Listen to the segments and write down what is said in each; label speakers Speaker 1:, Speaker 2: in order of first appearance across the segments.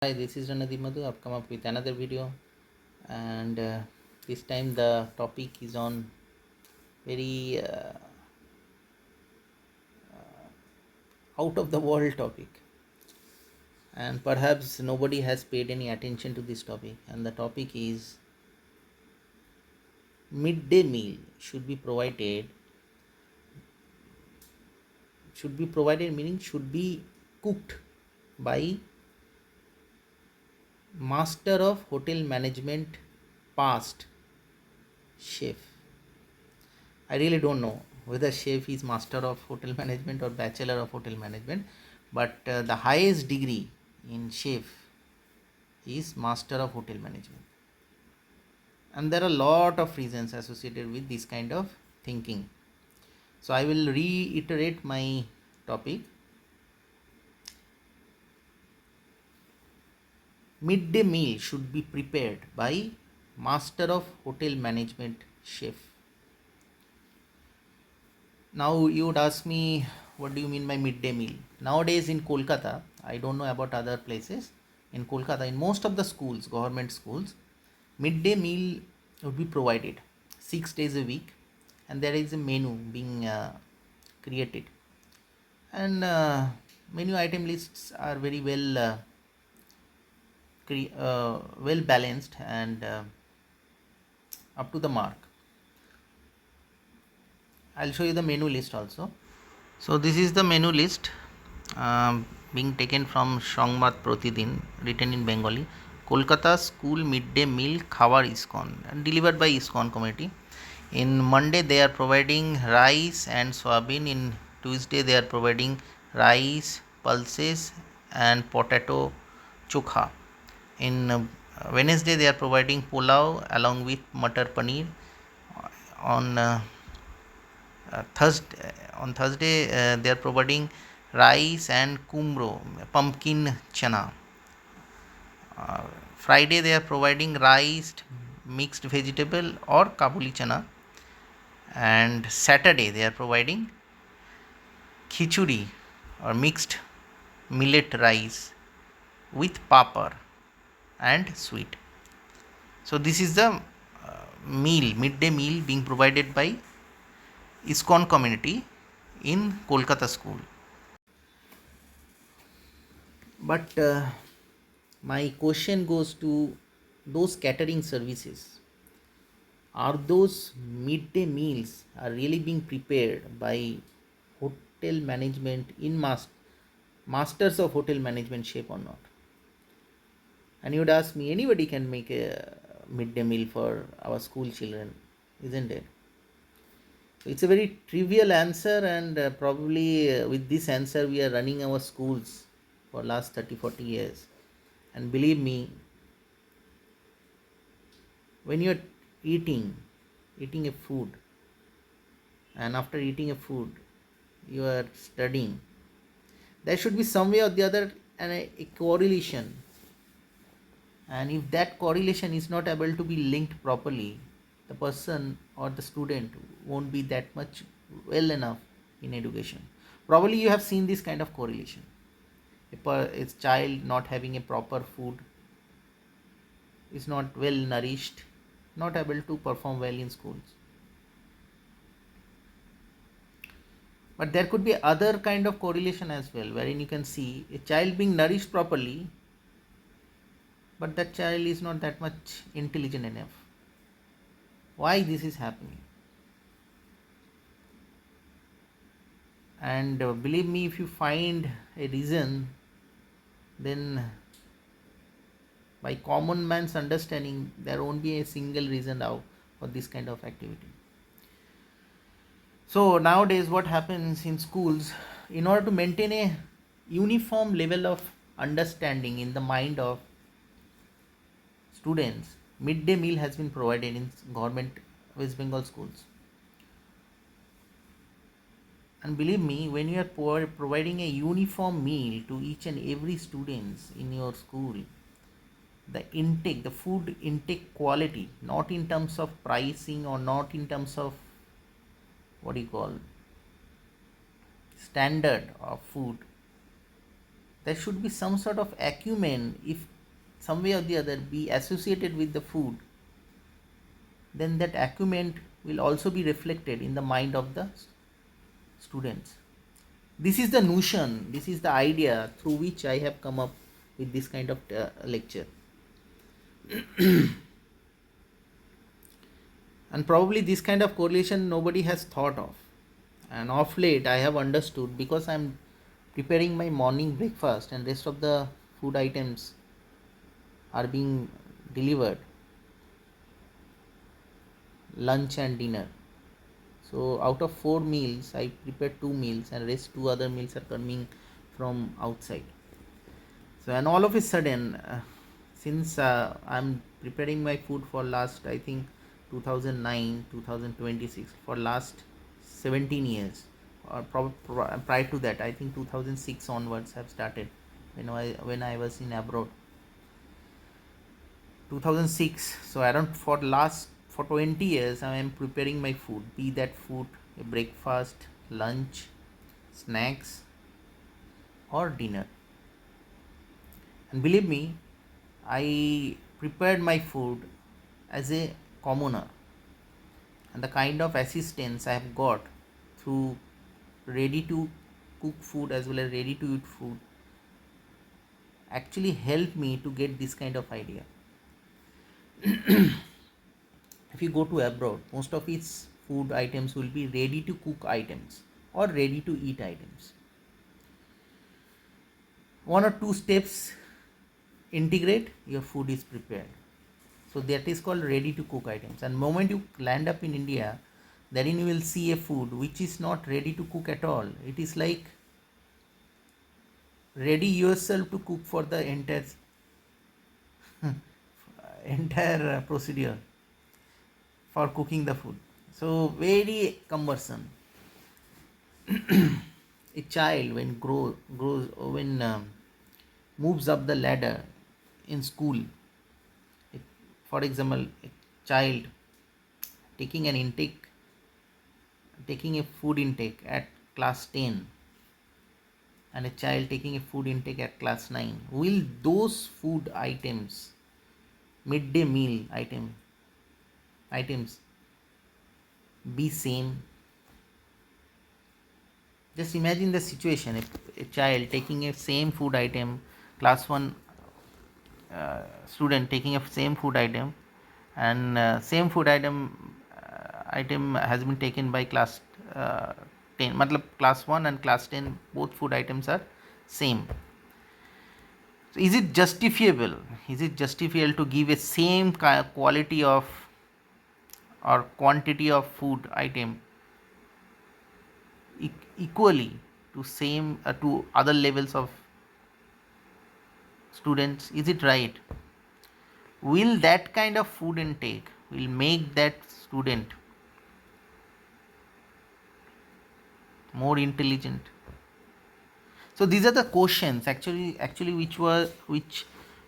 Speaker 1: Hi, this is Ranadi Madhu. I've come up with another video, and this time the topic is on very out of the world topic, and perhaps nobody has paid any attention to this topic. And the topic is midday meal should be provided, meaning should be cooked by master of hotel management past chef. I really don't know whether chef is master of hotel management or bachelor of hotel management, but the highest degree in chef is master of hotel management. And there are a lot of reasons associated with this kind of thinking. So I will reiterate my topic. Midday meal should be prepared by master of hotel management chef. Now you would ask me, what do you mean by midday meal? Nowadays in Kolkata, I don't know about other places. In Kolkata, in most of the schools, government schools, midday meal would be provided 6 days a week, and there is a menu being created, and menu item lists are very well balanced and up to the mark. I'll show you the menu list also. So this is the menu list being taken from Songbat Pratidin, written in Bengali. Kolkata School Midday Meal Khawar ISKCON, and delivered by ISKCON committee. In Monday they are providing rice and soybean. In Tuesday they are providing rice, pulses and potato chokha. In Wednesday they are providing pulao along with matar paneer. On Thursday they are providing rice and kumro, pumpkin chana. uh, Friday they are providing rice, mixed vegetable or kabuli chana, and Saturday they are providing khichuri or mixed millet rice with papar and sweet. So this is the midday meal being provided by ISKCON community in Kolkata school. But my question goes to those catering services. Are those midday meals are really being prepared by hotel management in masters of hotel management chef or not? And you would ask me, anybody can make a midday meal for our school children, isn't it? So it's a very trivial answer, and probably with this answer we are running our schools for last 30-40 years. And believe me, when you are eating a food, and after eating a food you are studying, there should be some way or the other a correlation. And if that correlation is not able to be linked properly, the person or the student won't be that much well enough in education. Probably you have seen this kind of correlation. A child not having a proper food, is not well nourished, not able to perform well in schools. But there could be other kind of correlation as well, wherein you can see a child being nourished properly, but that child is not that much intelligent enough. Why this is happening? And believe me, if you find a reason, then by common man's understanding there won't be a single reason now for this kind of activity. So nowadays what happens in schools, in order to maintain a uniform level of understanding in the mind of students, midday meal has been provided in government West Bengal schools. And believe me, when you are providing a uniform meal to each and every students in your school, the food intake quality, not in terms of pricing or not in terms of what do you call standard of food, there should be some sort of acumen. If some way or the other be associated with the food, then that acumen will also be reflected in the mind of the students. This is the notion, this is the idea through which I have come up with this kind of lecture. And probably this kind of correlation nobody has thought of. And of late I have understood, because I am preparing my morning breakfast and rest of the food items are being delivered, lunch and dinner. So out of 4 meals I prepare 2 meals, and rest 2 other meals are coming from outside. So, and all of a sudden, since I'm preparing my food for last, I think, 2009 2026, for last 17 years, or prior to that, I think 2006 onwards have started, when I was in abroad, 2006. So around for 20 years I am preparing my food, be that food a breakfast, lunch, snacks, or dinner. And believe me, I prepared my food as a commoner, and the kind of assistance I have got through ready to cook food as well as ready to eat food actually helped me to get this kind of idea. If you go to abroad, most of its food items will be ready to cook items or ready to eat items. One or two steps integrate, your food is prepared. So that is called ready to cook items. And moment you land up in India, therein you will see a food which is not ready to cook at all. It is like ready yourself to cook for the entire procedure for cooking the food. So very cumbersome. A child when grows when moves up the ladder in school, for example, a child taking an intake taking a food intake at class 10 and a child taking a food intake at class 9, will those food items, midday meal items, be same? Just imagine the situation, if a child taking a same food item, class 1 student taking a same food item, and same food item has been taken by class 10, matlab class 1 and class 10, both food items are same. So is it justifiable to give a same quality of or quantity of food item equally to same to other levels of students? Is it right? Will that kind of food intake will make that student more intelligent? So these are the questions actually which were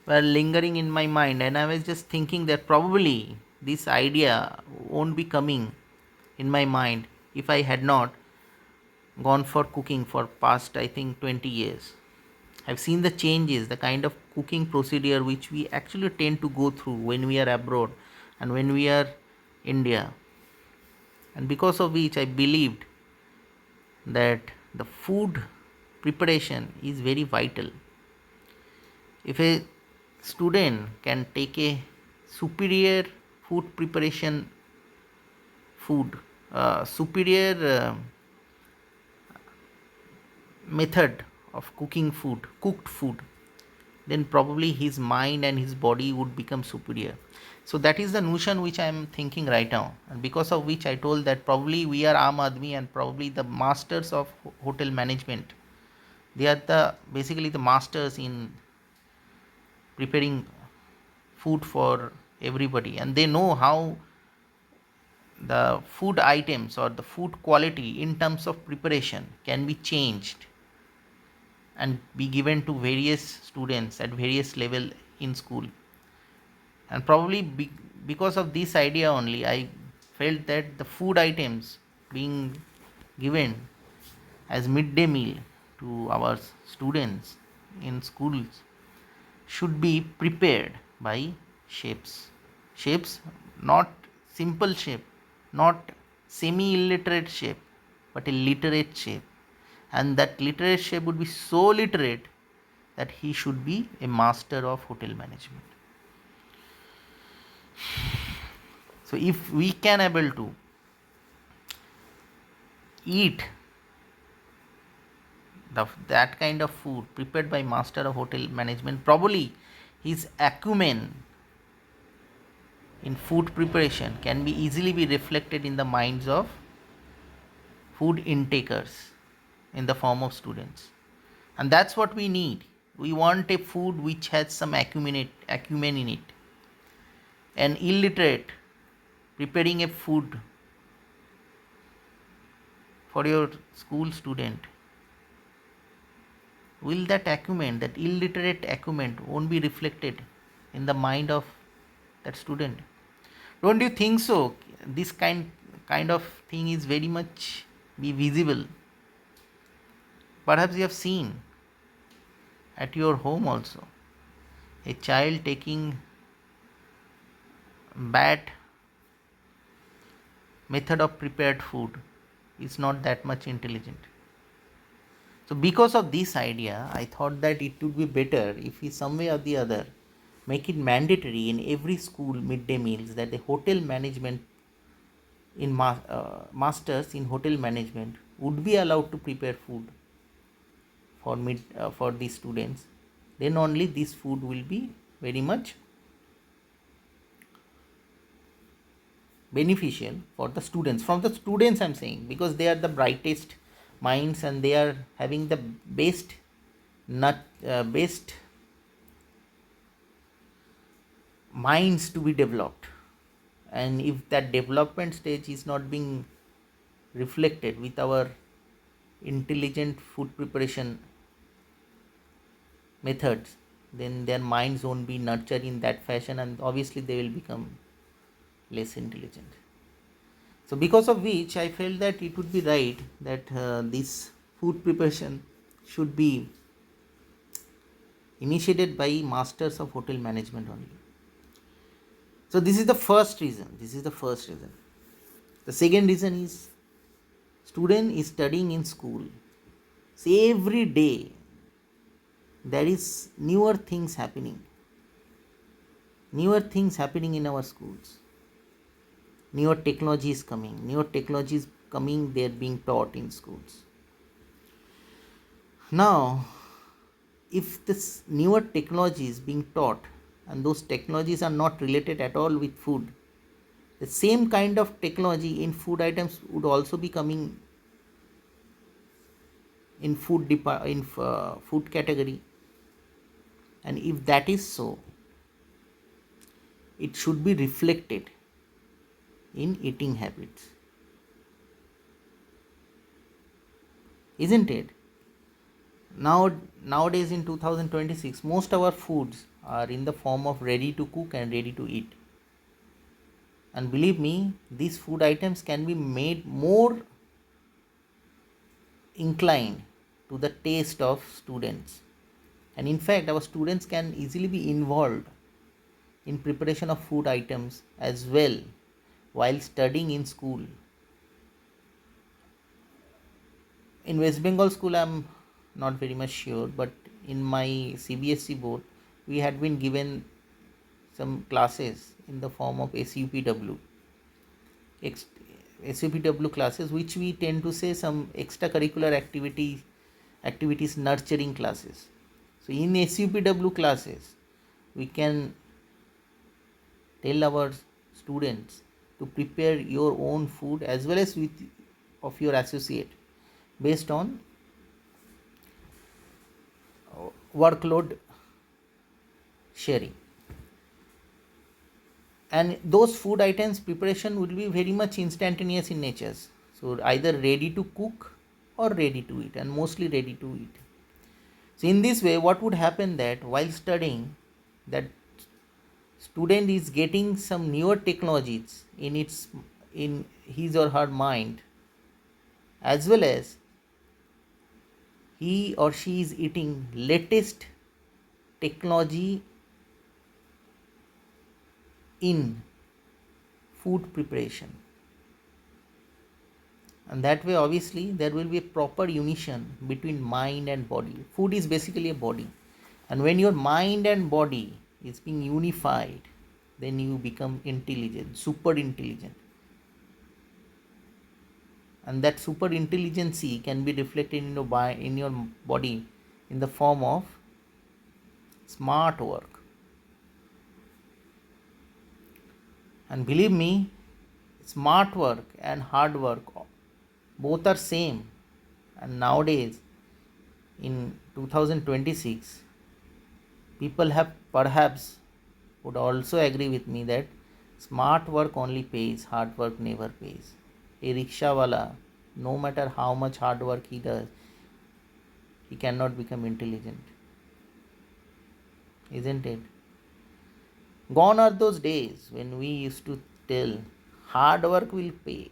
Speaker 1: lingering in my mind, and I was just thinking that probably this idea won't be coming in my mind if I had not gone for cooking for past, I think, 20 years. I've seen the changes, the kind of cooking procedure which we actually tend to go through when we are abroad and when we are India, and because of which I believed that the food preparation is very vital. If a student can take a superior food preparation food superior method of cooked food, then probably his mind and his body would become superior. So that is the notion which I am thinking right now, and because of which I told that probably we are Aam Aadmi and probably the masters of hotel management. They are basically the masters in preparing food for everybody, and they know how the food items or the food quality in terms of preparation can be changed and be given to various students at various level in school. And probably because of this idea only, I felt that the food items being given as midday meal to our students in schools should be prepared by shapes. Shapes, not simple shape, not semi illiterate shape, but a literate shape. And that literate shape would be so literate that he should be a master of hotel management. So if we can able to eat that kind of food prepared by master of hotel management, probably his acumen in food preparation can be easily be reflected in the minds of food intakers in the form of students. And that's what we need. We want a food which has some acumen in it. An illiterate preparing a food for your school student, will that acumen, that illiterate acumen, won't be reflected in the mind of that student? Don't you think so? This kind of thing is very much be visible. Perhaps you have seen at your home also a child taking bad method of prepared food is not that much intelligent. So because of this idea, I thought that it would be better if we some way or the other make it mandatory in every school midday meals that the hotel management in masters in hotel management would be allowed to prepare food for these students. Then only this food will be very much beneficial for the students. From the students I'm saying, because they are the brightest minds and they are having the best best minds to be developed. And if that development stage is not being reflected with our intelligent food preparation methods, then their minds won't be nurtured in that fashion, and obviously they will become less intelligent. So because of which I felt that it would be right that this food preparation should be initiated by masters of hotel management only. So this is the first reason. The second reason is student is studying in school. So every day there is newer things happening in our schools. Newer technology is coming, they are being taught in schools. Now, if this newer technology is being taught and those technologies are not related at all with food, the same kind of technology in food items would also be coming in food category. And if that is so, it should be reflected in eating habits, isn't it? Nowadays in 2026, most of our foods are in the form of ready to cook and ready to eat. And believe me, these food items can be made more inclined to the taste of students. And in fact, our students can easily be involved in preparation of food items as well while studying in school. In West Bengal school, I'm not very much sure, but in my CBSE board, we had been given some classes in the form of SUPW classes, which we tend to say some extracurricular activities nurturing classes. So in SUPW classes, we can tell our students to prepare your own food as well as with of your associate based on workload sharing. And those food items preparation will be very much instantaneous in nature, so either ready to cook or ready to eat, and mostly ready to eat. So in this way, what would happen that while studying, that student is getting some newer technologies in his or her mind, as well as he or she is eating latest technology in food preparation, and that way obviously there will be a proper unison between mind and body. Food is basically a body, and when your mind and body is being unified, then you become intelligent, super intelligent, and that super intelligence can be reflected in your body in the form of smart work. And believe me, smart work and hard work both are same. And nowadays in 2026, people have perhaps would also agree with me that smart work only pays, hard work never pays. A rickshaw wala, no matter how much hard work he does, he cannot become intelligent, isn't it? Gone are those days when we used to tell hard work will pay,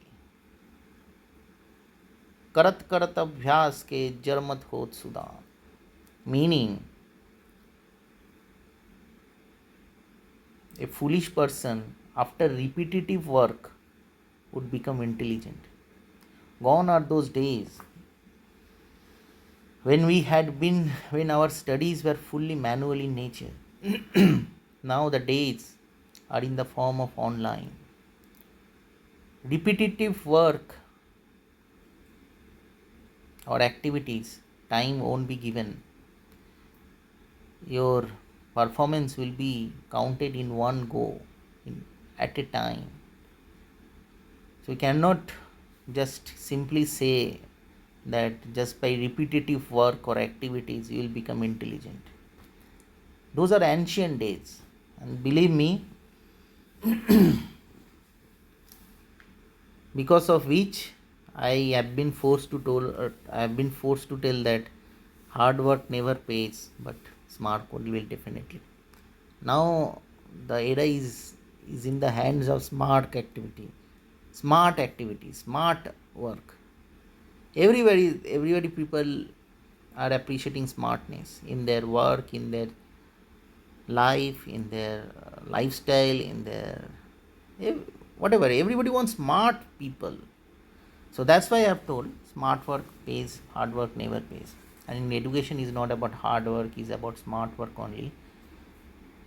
Speaker 1: करत करत अभ्यास के जरमत होत Sudam. Meaning, a foolish person after repetitive work would become intelligent. Gone are those days when our studies were fully manual in nature. Now the days are in the form of online. Repetitive work or activities, time won't be given. Your performance will be counted in one go, at a time. So you cannot just simply say that just by repetitive work or activities you will become intelligent. Those are ancient days, and believe me, because of which I have been forced to tell that hard work never pays, but smart work will definitely. Now the era is in the hands of smart activity, smart work. Everybody people are appreciating smartness in their work, in their life, in their lifestyle, in their whatever. Everybody wants smart people. So that's why I have told smart work pays, hard work never pays. And in education is not about hard work, is about smart work only.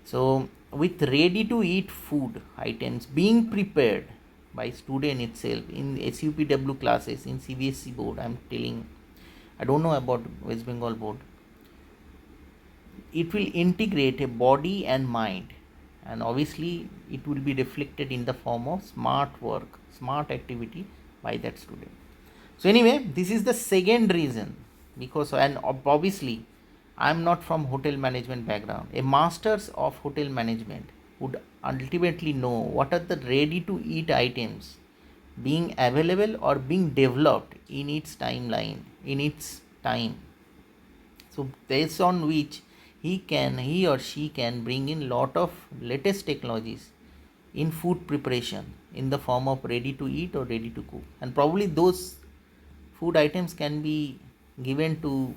Speaker 1: So with ready to eat food items being prepared by student itself in SUPW classes in CBSE board, I'm telling, I don't know about West Bengal board, it will integrate a body and mind, and obviously it will be reflected in the form of smart work, smart activity by that student. So anyway, this is the second reason, because, and obviously I'm not from hotel management background. A masters of hotel management would ultimately know what are the ready to eat items being available or being developed in its timeline, in its time. So based on which he or she can bring in lot of latest technologies in food preparation in the form of ready to eat or ready to cook, and probably those food items can be given to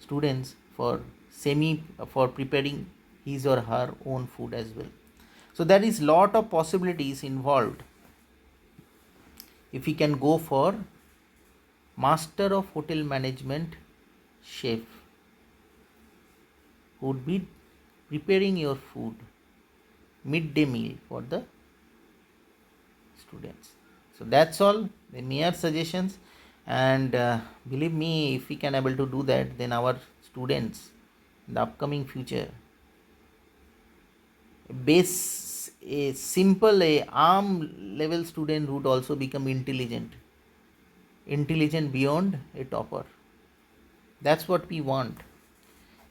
Speaker 1: students for preparing his or her own food as well. So there is lot of possibilities involved if we can go for master of hotel management chef who would be preparing your food midday meal for the students. So that's all the mere suggestions, and believe me, if we can able to do that, then our students in the upcoming future, a simple a arm level student would also become intelligent beyond a topper. That's what we want.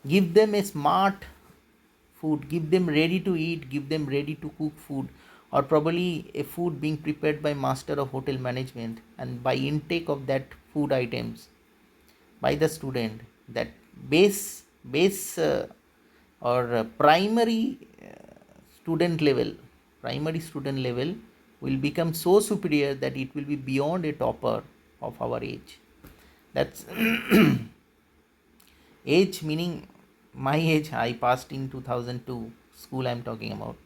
Speaker 1: Give them a smart food, give them ready to eat, give them ready to cook food, or probably a food being prepared by master of hotel management, and by intake of that food items by the student, that base or primary student level will become so superior that it will be beyond a topper of our age. That's Age meaning my age, I passed in 2002, school I'm talking about.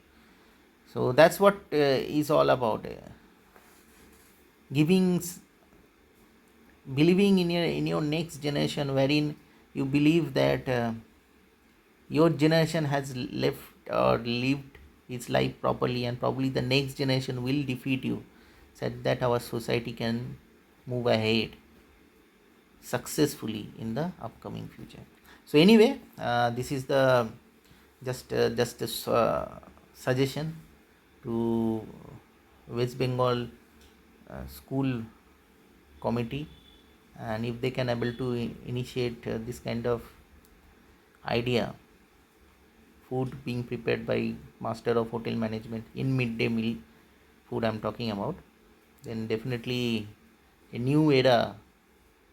Speaker 1: So that's what is all about, giving believing in your next generation, wherein you believe that your generation has left or lived its life properly, and probably the next generation will defeat you, so that our society can move ahead successfully in the upcoming future. So anyway, this is the just a suggestion to West Bengal school committee, and if they can able to initiate this kind of idea, food being prepared by master of hotel management in midday meal food I'm talking about, then definitely a new era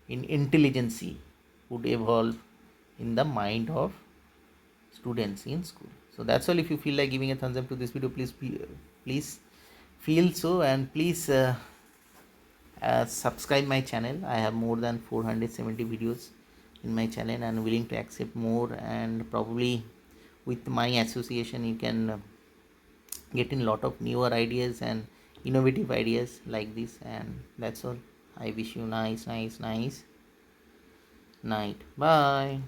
Speaker 1: in intelligence would evolve in the mind of students in school. So that's all. If you feel like giving a thumbs up to this video, please feel so, and please subscribe my channel. I have more than 470 videos in my channel and willing to accept more, and probably with my association you can get in lot of newer ideas and innovative ideas like this. And that's all. I wish you nice night. Bye.